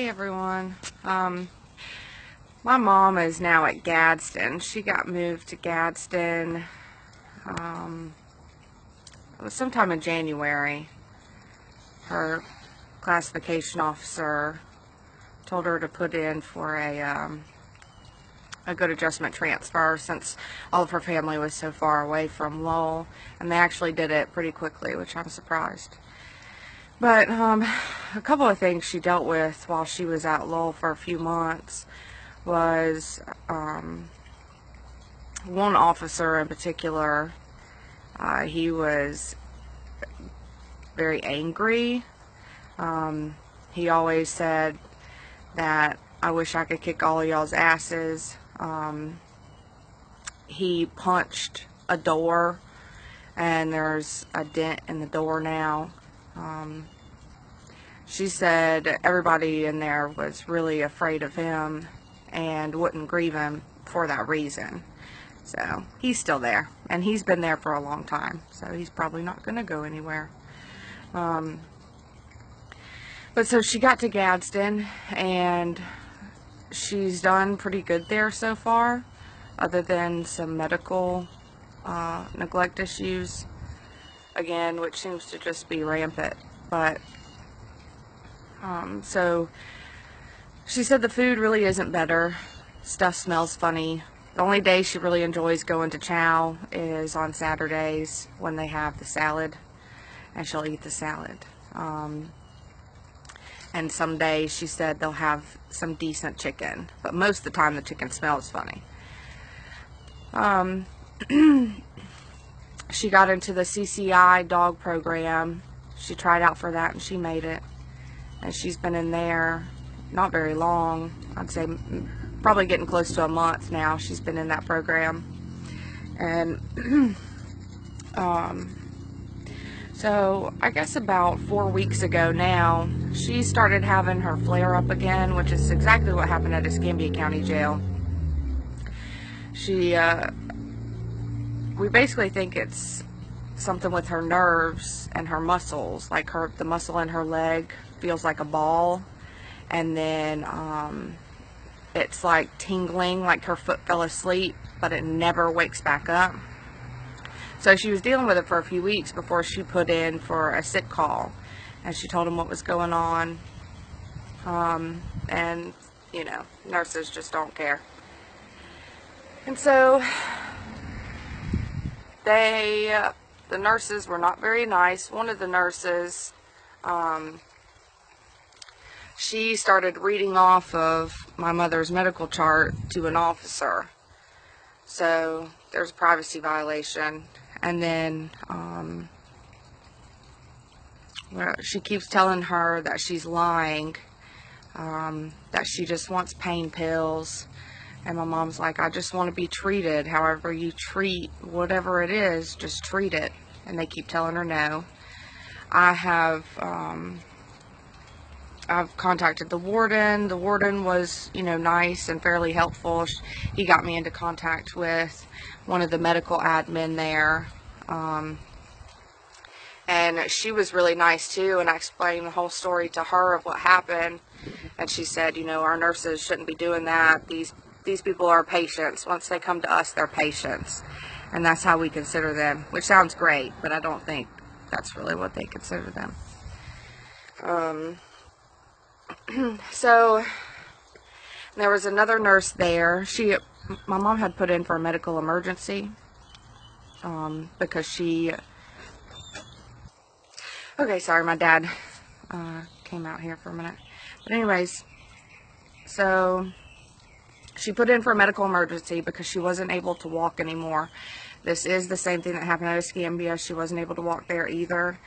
everyone. My mom is now at Gadsden. She got moved to Gadsden it was sometime in January. Her classification officer told her to put in for a good adjustment transfer since all of her family was so far away from Lowell, and they actually did it pretty quickly, which I'm surprised. But a couple of things she dealt with while she was at Lowell for a few months was one officer in particular. He was very angry. He always said that, "I wish I could kick all of y'all's asses." He punched a door, and there's a dent in the door now. She said everybody in there was really afraid of him and wouldn't grieve him for that reason. So he's still there, and he's been there for a long time, so he's probably not going to go anywhere. But so she got to Gadsden, and she's done pretty good there so far, other than some medical neglect issues, again, which seems to just be rampant. But so she said the food really isn't better. Stuff smells funny. The only day she really enjoys going to Chow is on Saturdays when they have the salad, and she'll eat the salad. And some days she said they'll have some decent chicken, but most of the time the chicken smells funny. She got into the CCI dog program. She tried out for that and she made it. And she's been in there not very long. I'd say probably getting close to a month now she's been in that program. And so I guess about 4 weeks ago now, she started having her flare up again, which is exactly what happened at Escambia County Jail. We basically think it's something with her nerves and her muscles, like the muscle in her leg feels like a ball, and then it's like tingling, like her foot fell asleep, but it never wakes back up. So she was dealing with it for a few weeks before she put in for a sick call, and she told him what was going on. And you know, nurses just don't care. And so the nurses were not very nice. One of the nurses, she started reading off of my mother's medical chart to an officer. So there's a privacy violation. And then she keeps telling her that she's lying, that she just wants pain pills. And my mom's like, "I just want to be treated. However you treat whatever it is, just treat it." And they keep telling her no. I've contacted the warden. The warden was, you know, nice and fairly helpful. He got me into contact with one of the medical admin there. And she was really nice too, and I explained the whole story to her of what happened. And she said, you know, our nurses shouldn't be doing that. These people are patients. Once they come to us, they're patients. And that's how we consider them, which sounds great, but I don't think that's really what they consider them. So there was another nurse there. My mom had put in for a medical emergency because she... Okay, sorry, my dad came out here for a minute. But anyways, so she put in for a medical emergency because she wasn't able to walk anymore. This is the same thing that happened at Escambia. She wasn't able to walk there either.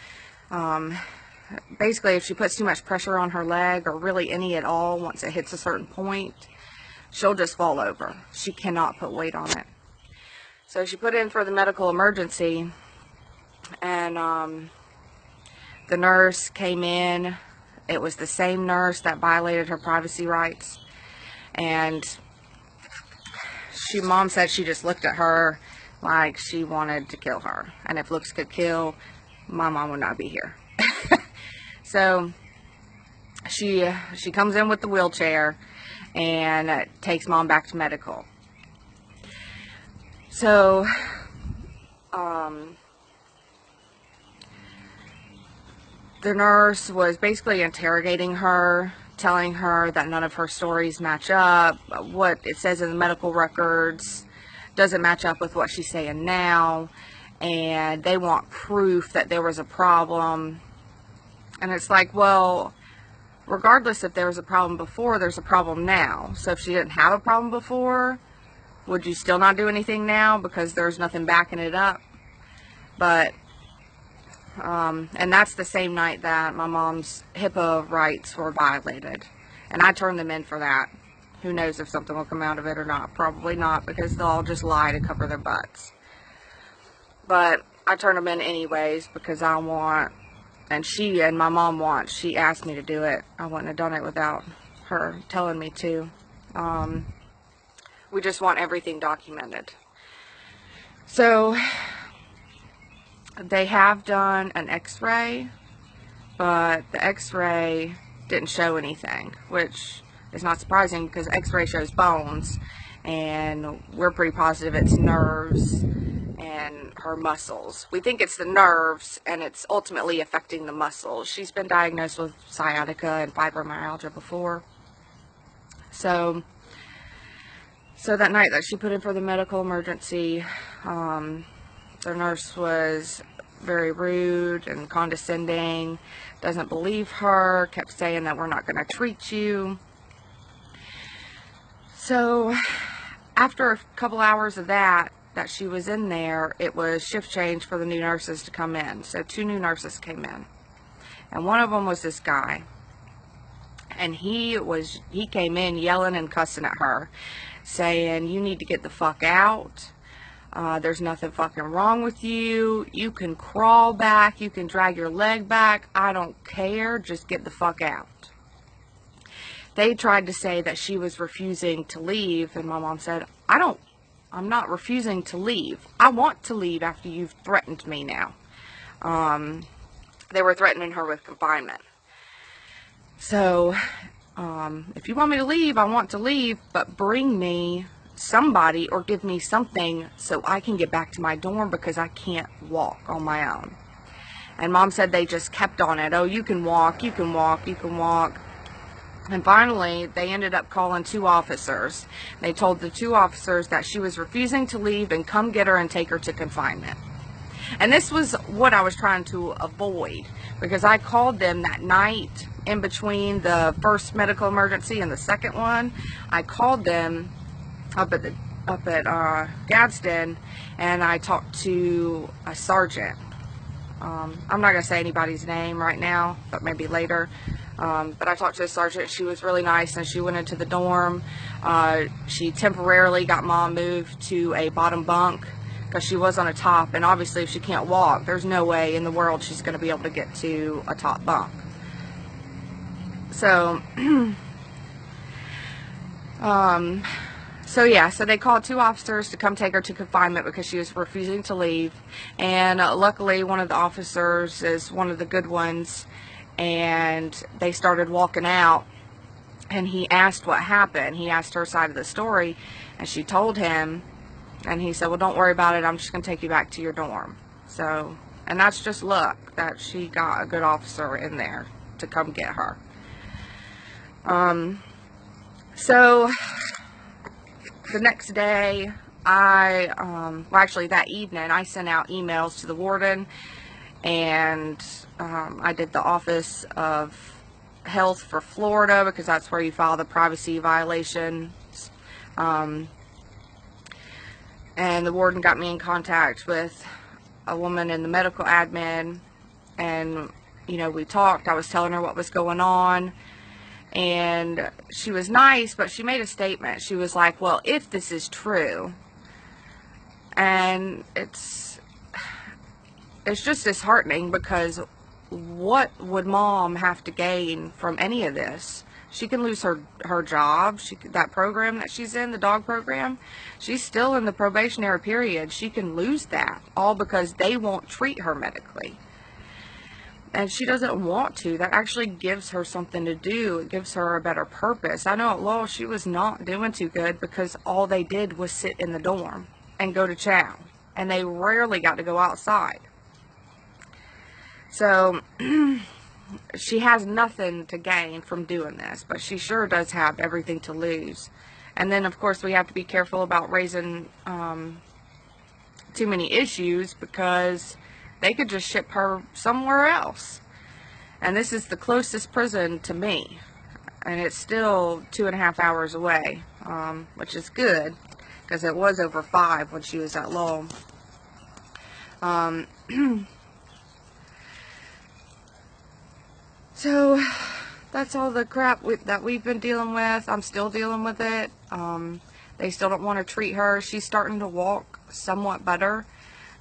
Basically, if she puts too much pressure on her leg, or really any at all, once it hits a certain point, she'll just fall over. She cannot put weight on it. So she put in for the medical emergency, and the nurse came in. It was the same nurse that violated her privacy rights, and Mom said she just looked at her like she wanted to kill her, and if looks could kill, my mom would not be here. So she comes in with the wheelchair and takes mom back to medical. So the nurse was basically interrogating her, telling her that none of her stories match up. What it says in the medical records doesn't match up with what she's saying now, and they want proof that there was a problem. And it's like, well, regardless if there was a problem before, there's a problem now. So if she didn't have a problem before, would you still not do anything now because there's nothing backing it up? But and that's the same night that my mom's HIPAA rights were violated, and I turned them in for that. Who knows if something will come out of it or not? Probably not, because they'll all just lie to cover their butts. But I turned them in anyways because I want, and my mom wants. She asked me to do it. I wouldn't have done it without her telling me to. We just want everything documented. So they have done an x-ray, but the x-ray didn't show anything, which is not surprising because x-ray shows bones, and we're pretty positive it's nerves and her muscles. We think it's the nerves, and it's ultimately affecting the muscles. She's been diagnosed with sciatica and fibromyalgia before. So that night that she put in for the medical emergency, the nurse was very rude and condescending, doesn't believe her, kept saying that we're not going to treat you. So after a couple hours of that she was in there, it was shift change for the new nurses to come in. So 2 new nurses came in, and one of them was this guy, and he came in yelling and cussing at her, saying, "You need to get the fuck out. There's nothing fucking wrong with you. You can crawl back. You can drag your leg back. I don't care. Just get the fuck out." They tried to say that she was refusing to leave, and my mom said, I'm not refusing to leave. I want to leave after you've threatened me now. They were threatening her with confinement. So, if you want me to leave, I want to leave, but bring me somebody or give me something so I can get back to my dorm because I can't walk on my own. And mom said they just kept on it. Oh, you can walk, you can walk, you can walk. And finally, they ended up calling 2 officers. They told the 2 officers that she was refusing to leave and come get her and take her to confinement. And this was what I was trying to avoid, because I called them that night in between the first medical emergency and the second one. I called them up at Gadsden, and I talked to a sergeant. I'm not going to say anybody's name right now, but maybe later. But I talked to a sergeant. She was really nice, and she went into the dorm. She temporarily got mom moved to a bottom bunk because she was on a top, and obviously if she can't walk, there's no way in the world she's going to be able to get to a top bunk. So so they called 2 officers to come take her to confinement because she was refusing to leave. And luckily, one of the officers is one of the good ones, and they started walking out, and he asked what happened. He asked her side of the story, and she told him, and he said, "Well, don't worry about it. I'm just going to take you back to your dorm." So, and that's just luck that she got a good officer in there to come get her. So the next day, actually that evening, I sent out emails to the warden, and I did the Office of Health for Florida, because that's where you file the privacy violations. And the warden got me in contact with a woman in the medical admin, and, you know, we talked. I was telling her what was going on, and she was nice, but she made a statement. She was like, "Well, if this is true," and it's just disheartening, because what would mom have to gain from any of this? She can lose her job. That program that she's in, the dog program, she's still in the probationary period. She can lose that, all because they won't treat her medically. And she doesn't want to. That actually gives her something to do. It gives her a better purpose. I know at Lowell she was not doing too good because all they did was sit in the dorm and go to chow. And they rarely got to go outside. So she has nothing to gain from doing this, but she sure does have everything to lose. And then, of course, we have to be careful about raising too many issues, because they could just ship her somewhere else. And this is the closest prison to me, and it's still 2.5 hours away, which is good, because it was over 5 when she was at Lowell. So that's all the crap that we've been dealing with. I'm still dealing with it. They still don't want to treat her. She's starting to walk somewhat better,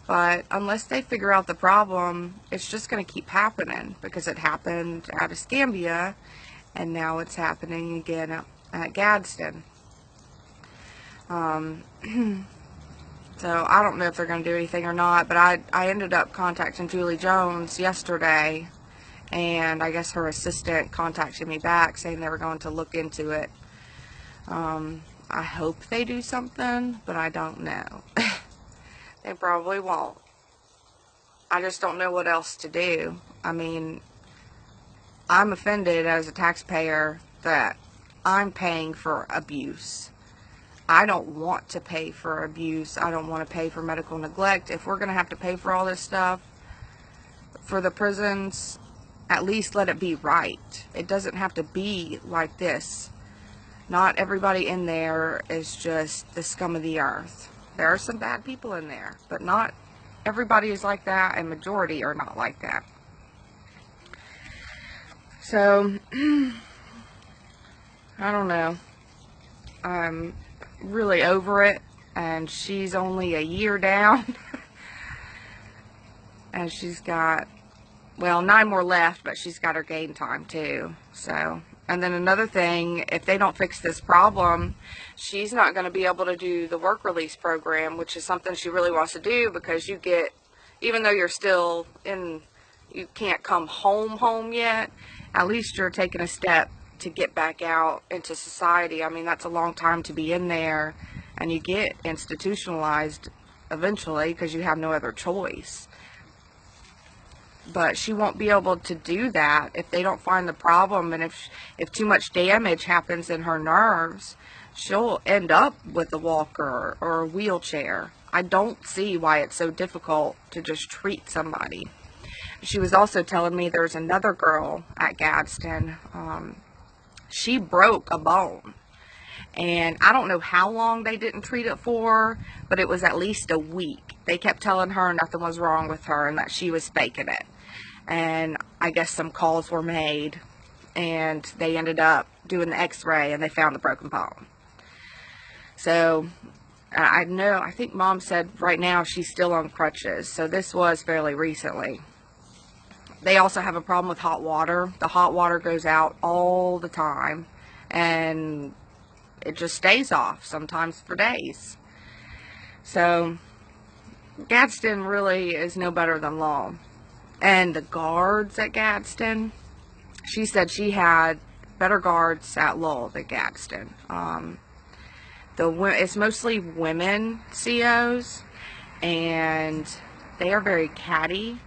but unless they figure out the problem, it's just going to keep happening, because it happened at Escambia, and now it's happening again at Gadsden. So I don't know if they're going to do anything or not, but I ended up contacting Julie Jones yesterday, and I guess her assistant contacted me back saying they were going to look into it. I hope they do something, but I don't know. They probably won't. I just don't know what else to do. I mean, I'm offended as a taxpayer that I'm paying for abuse. I don't want to pay for abuse. I don't want to pay for medical neglect. If we're going to have to pay for all this stuff for the prisons, at least let it be right. It doesn't have to be like this. Not everybody in there is just the scum of the earth. There are some bad people in there, but not everybody is like that, and majority are not like that. So, I don't know. I'm really over it, and she's only a year down. And she's got, well, 9 more left, but she's got her game time too. So, and then another thing, if they don't fix this problem, she's not going to be able to do the work release program, which is something she really wants to do, because you get, even though you're still in, you can't come home yet, at least you're taking a step to get back out into society. I mean, that's a long time to be in there, and you get institutionalized eventually because you have no other choice. But she won't be able to do that if they don't find the problem, and if too much damage happens in her nerves, she'll end up with a walker or a wheelchair. I don't see why it's so difficult to just treat somebody. She was also telling me there's another girl at Gadsden. She broke a bone, and I don't know how long they didn't treat it for, but it was at least a week. They kept telling her nothing was wrong with her and that she was faking it. And I guess some calls were made, and they ended up doing the x-ray, and they found the broken bone. So I think Mom said right now she's still on crutches, so this was fairly recently. They also have a problem with hot water. The hot water goes out all the time, and it just stays off, sometimes for days. So Gadsden really is no better than Lowell. And the guards at Gadsden, she said she had better guards at Lowell than Gadsden. It's mostly women COs, and they are very catty.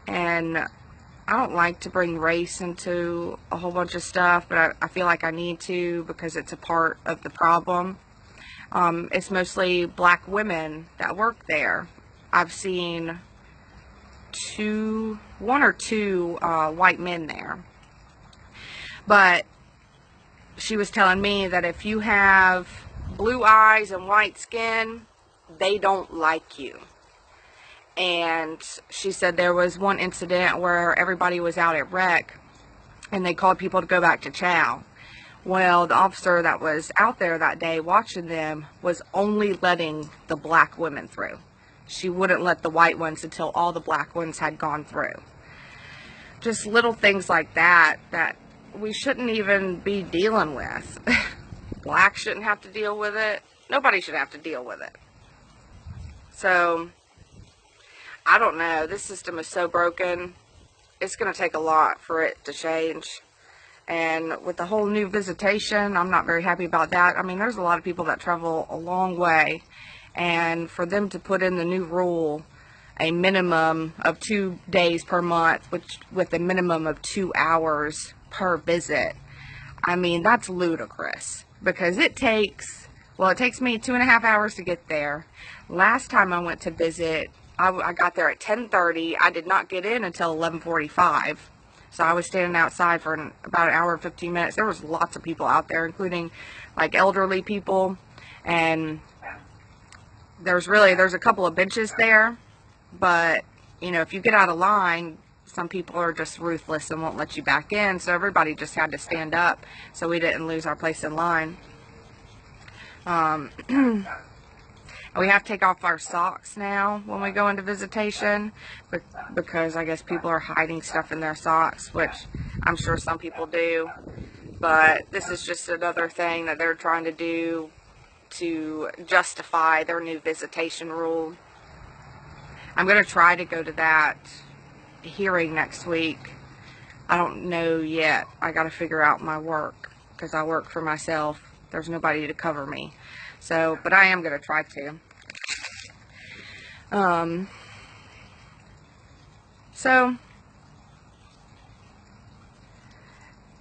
And I don't like to bring race into a whole bunch of stuff, but I feel like I need to, because it's a part of the problem. It's mostly black women that work there. I've seen one or two white men there. But she was telling me that if you have blue eyes and white skin, they don't like you. And she said there was one incident where everybody was out at rec, and they called people to go back to chow. Well, the officer that was out there that day watching them was only letting the black women through. She wouldn't let the white ones until all the black ones had gone through. Just little things like that we shouldn't even be dealing with. Black shouldn't have to deal with it. Nobody should have to deal with it. So, I don't know. This system is so broken. it's going to take a lot for it to change. And with the whole new visitation, I'm not very happy about that. I mean, there's a lot of people that travel a long way, and for them to put in the new rule, a minimum of 2 days per month, which with a minimum of 2 hours per visit, I mean, that's ludicrous, because it takes me 2.5 hours to get there. Last time I went to visit, I got there at 10:30. I did not get in until 11:45. So I was standing outside for about an hour and 15 minutes. There was lots of people out there, including like elderly people. And there's a couple of benches there. But, you know, if you get out of line, some people are just ruthless and won't let you back in. So everybody just had to stand up so we didn't lose our place in line. We have to take off our socks now when we go into visitation, because I guess people are hiding stuff in their socks, which I'm sure some people do. But this is just another thing that they're trying to do to justify their new visitation rule. I'm going to try to go to that hearing next week. I don't know yet. I got to figure out my work, because I work for myself. There's nobody to cover me. So, but I am going to try to. So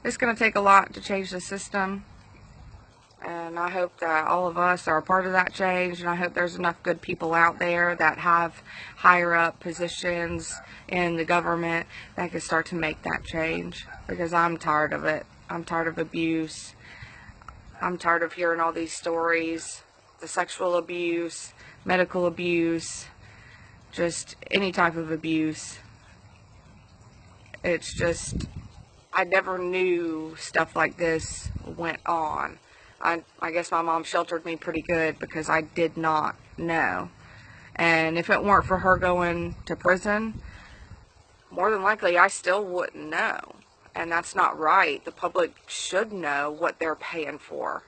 it's going to take a lot to change the system, and I hope that all of us are a part of that change, and I hope there's enough good people out there that have higher up positions in the government that can start to make that change, because I'm tired of it. I'm tired of abuse. I'm tired of hearing all these stories, the sexual abuse, medical abuse, just any type of abuse. It's just, I never knew stuff like this went on. I guess my mom sheltered me pretty good, because I did not know. And if it weren't for her going to prison, more than likely I still wouldn't know. And that's not right. The public should know what they're paying for.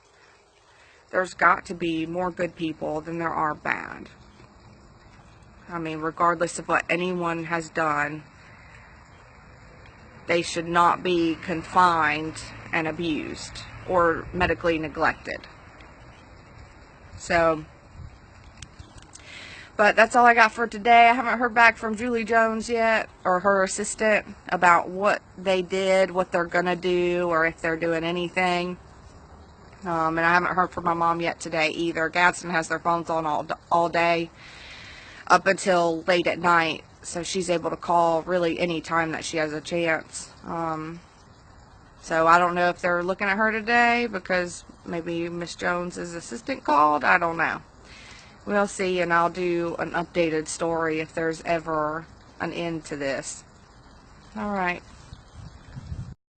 There's got to be more good people than there are bad. I mean, regardless of what anyone has done, they should not be confined and abused or medically neglected. So, but that's all I got for today. I haven't heard back from Julie Jones yet, or her assistant, about what they did, what they're gonna do, or if they're doing anything. And I haven't heard from my mom yet today either. Gadsden has their phones on all day up until late at night, so she's able to call really any time that she has a chance. So I don't know if they're looking at her today, because maybe Miss Jones's assistant called. I don't know. We'll see, and I'll do an updated story if there's ever an end to this. All right.